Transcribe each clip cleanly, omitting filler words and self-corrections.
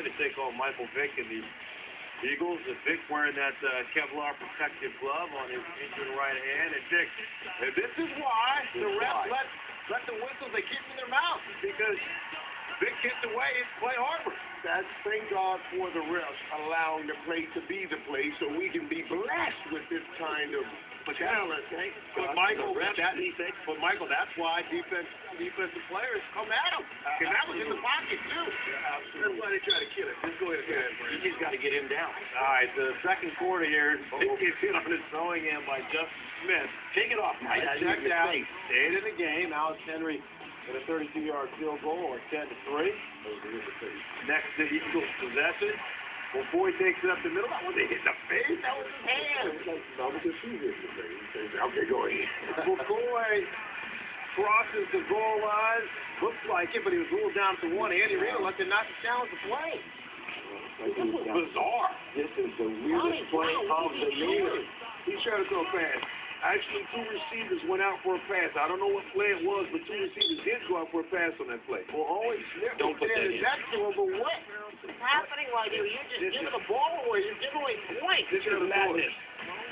to take on Michael Vick and the Eagles. And Vick wearing that Kevlar protective glove on his injured right hand. And Vick, this is why the refs let the whistles, they keep in their mouth, because Vick hit the way it's Clay Harbor. That's thank God for the refs allowing the play to be the play so we can be blessed with this kind of talent. But Michael, that's why defensive players come at him. Because that was in the pocket, too. Yeah, absolutely. That's why they try to kill him. Just go ahead and get You just got to get him down. All right, the second quarter here, Vick gets hit on his throwing hand by Justin Smith. Take it off, Mike. Checked out. Stayed in the game. Alex Henry with a 32-yard field goal, or 10-3. Next to Eagles possession. Before he takes it up the middle, that was hit in the face. That was his hand. Okay, go ahead. McCoy crosses the goal line. Looks like it, but he was ruled down to one. Andy Reid elected not to challenge the play. This was bizarre. This is the weirdest play of the year. He tried to throw a pass. Actually, two receivers went out for a pass. I don't know what play it was, but two receivers did go out for a pass on that play. Well, always Smith don't put that in. That's but what is happening right here? You're just giving the ball away. You're giving away points. This is madness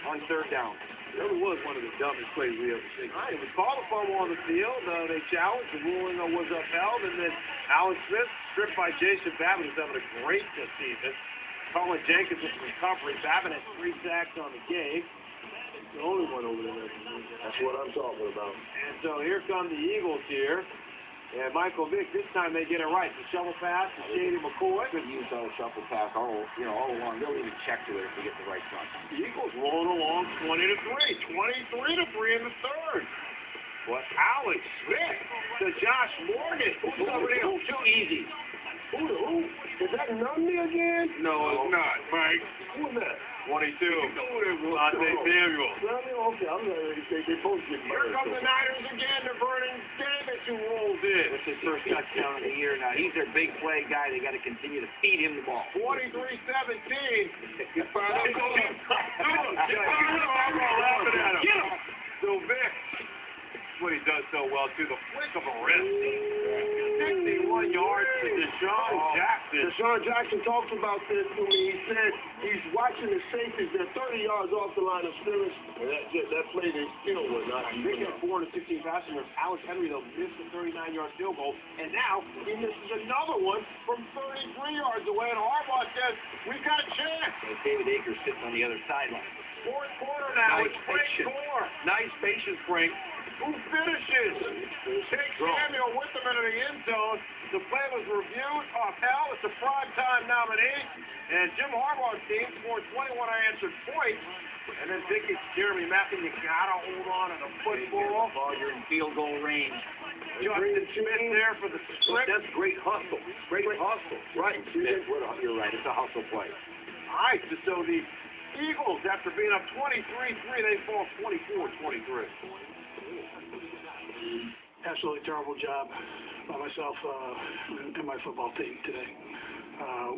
on third down. It really was one of the dumbest plays we ever seen. It was called a fumble on the field. They challenged. The ruling was upheld. And then Alex Smith, stripped by Jason Babbitt, who's having a great season. Colin Jenkins with recovery. Babbitt had 3 sacks on the game. The only one over there. That's what I'm talking about. And so here come the Eagles here. And Michael Vick, this time they get it right. The shovel pass to Shady McCoy. Could use a shuffle pass all along. They'll even check to it if they get the right shot. The Eagles rolling along 20-3. 23-3 in the third. But Alex Smith to Josh Morgan. Who's over there? Too easy. Who? Is that Numby again? No, it's not, Mike. Who's that? 22. Monte Samuel. Okay, I'm not ready to say they both get Here come the Niners again. They're burning Davis, who rolls in. It's his first touchdown of the year now. He's their big play guy. They got to continue to feed him the ball. 23-17. Get fired up. Get him. So Vick, what he does so well, too, the flick of a wrist. 61 yards to Deshaun Jackson. Deshaun Jackson talked about this to me. He said he's watching the safeties. They're 30 yards off the line of scrimmage. That play, they still was not. Vick had 416 passing yards. Alex Henry, though, missed a 39-yard field goal. And now he misses another one from 33 yards away. And Harbaugh says, we've got a chance. David Akers sitting on the other sideline. Fourth quarter now. Nice It's Frank Gore. Nice patience, Frank. Who finishes? Takes Samuel with him into the end zone. The play was reviewed, upheld. It's a primetime nominee. And Jim Harbaugh's team scored 21 unanswered points. And then Vick gets Jeremy Maclin. You got to hold on to the football. You're in field goal range. Justin Smith there for the strip. That's great hustle. Great hustle. Right. Smith, you're right. It's a hustle play. All right, so the Eagles, after being up 23-3, they fall 24-23. Absolutely terrible job by myself and my football team today.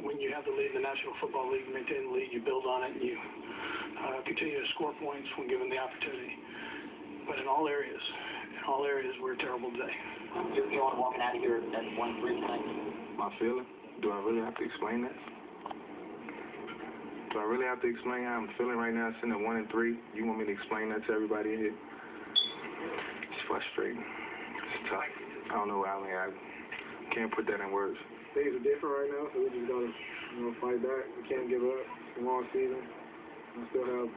When you have the lead in the National Football League, maintain the lead, you build on it, and you continue to score points when given the opportunity. But in all areas, we're terrible today. You're feeling walking out of here at 1-3 tonight? My feeling? Do I really have to explain that? Do I really have to explain how I'm feeling right now, sitting at 1-3? You want me to explain that to everybody in here? It's frustrating. It's tough. I don't know. I mean, I can't put that in words. Things are different right now, so we just gotta, fight back. We can't give up. It's a long season. I still have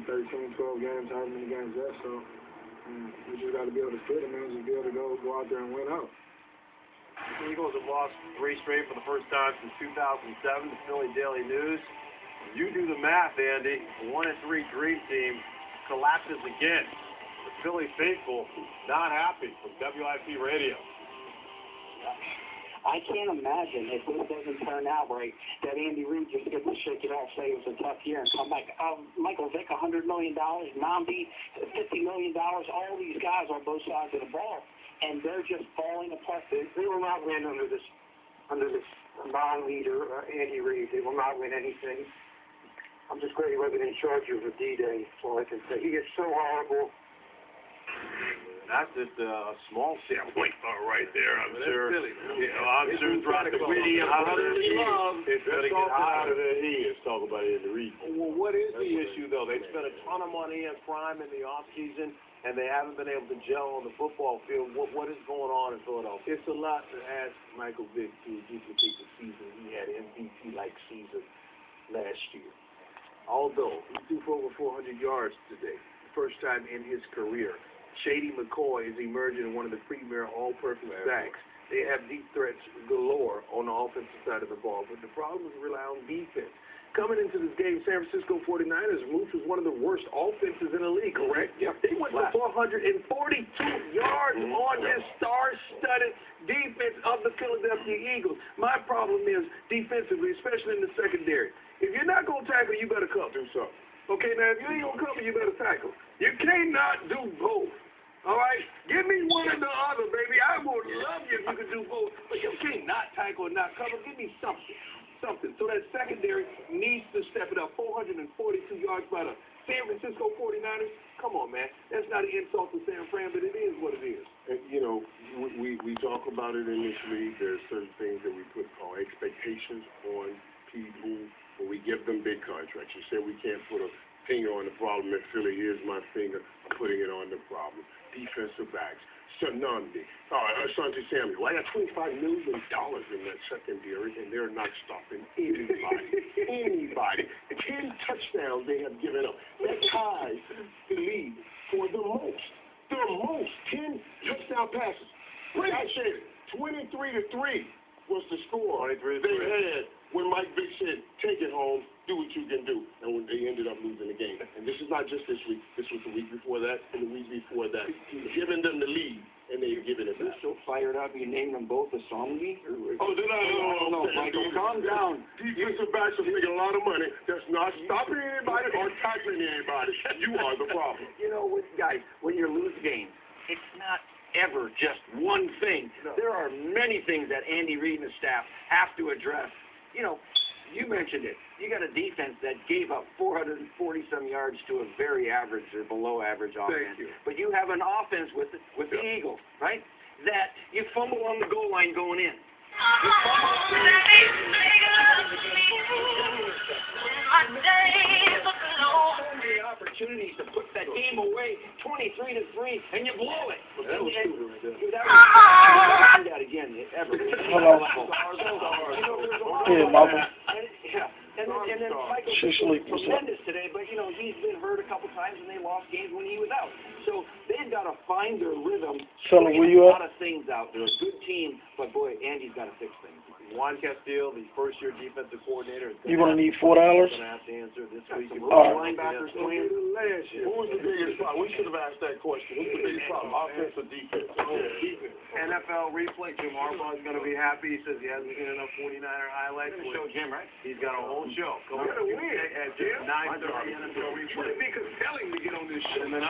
13, 12 games, however many games left, so we just gotta be able to fit them and just be able to go out there and win out. The Eagles have lost 3 straight for the first time since 2007. The Philly Daily News. You do the math, Andy. The 1-3 Dream Team collapses again. The Philly faithful not happy from WIP Radio. I can't imagine if this doesn't turn out right, that Andy Reid just gets to shake it off, say it was a tough year, and come back. Michael Vick, $100 million, Nambi, $50 million, all these guys on both sides of the ball, and they're just falling apart. They will not win under this non-leader, Andy Reid. They will not win anything. I'm just glad he wasn't in charge of the D-Day, that's all I can say. He is so horrible. That's just a small standpoint right there. I'm sure. Silly, I'm sure throughout the week, it's going to get hot. Out of their heads, talk about it in the region. Well, what is the issue, though? They spent a ton of money in Prime in the offseason, and they haven't been able to gel on the football field. What is going on in Philadelphia? It's a lot to ask Michael Vick to duplicate the season he had MVP-like season last year. Although he threw for over 400 yards today, first time in his career. Shady McCoy is emerging in one of the premier all-purpose backs. They have deep threats galore on the offensive side of the ball, but the problem is rely on defense. Coming into this game, San Francisco 49ers, Moose was one of the worst offenses in the league, correct? Yep. They went for 442 yards on this star-studded defense of the Philadelphia Eagles. My problem is defensively, especially in the secondary. If you're not going to tackle, you better cover. Do something. Okay, now, if you ain't going to cover, you better tackle. You cannot do both. All right? Give me one or the other, baby. I would love you if you could do both. But you can't not tackle and not cover. Give me something. So that secondary needs to step it up. 442 yards by the San Francisco 49ers. Come on, man. That's not an insult to San Fran, but it is what it is. And, we talk about it in this league. There's certain things that we put our expectations on people when we give them big contracts. You say we can't put a finger on the problem in Philly. Here's my finger. I'm putting it on the problem. Defensive backs. Sanandi. Asante Samuel. I got $25 million in that secondary, and they're not stopping anybody. 10 touchdowns they have given up. That ties the lead for the most. 10 touchdown passes. Like I said, 23-3 was the score they had when Mike Vick said, take it home, do what you can do. And when they ended up losing the game. And this is not just this week. This was the week before that and the week before that. He's giving them the lead, and they've given it back. You're so fired up, you named them both the Somni? Oh, did I? No, Michael, calm down. Defensive backs are making a lot of money. That's not stopping anybody or tackling anybody. You are the problem. You know, guys, when you lose games, it's not ever just one thing. No. There are many things that Andy Reid and the staff have to address. You mentioned it. You got a defense that gave up 440-some yards to a very average or below average offense. Thank you. But you have an offense with the Eagles, right? That you fumble on the goal line going in. Opportunities to put that game away, 23-3, and you blow it. That was stupid right there. Do that again, ever. Hello. Yeah, Mama. And then Michael She's asleep. was tremendous today, but he's been hurt a couple times, and they lost games when he was out. So they've got to find their rhythm. Fella, where you A at? lot of things out there. A good team, but boy, Andy's got to fix things. Juan Castillo, the first-year defensive coordinator, is You gonna need $4? going to have to answer this week. All right. Linebackers playing. Last year. Who was the biggest problem? We should have asked that question. Who's the biggest problem, offense or defense? NFL replay. Jim Harbaugh's going to be happy. He says he hasn't seen enough 49er highlights. Show Jim, right? He's got a whole show. We're gonna win, At Jim. 9:30 NFL replay. Should it be compelling to get on this show? And then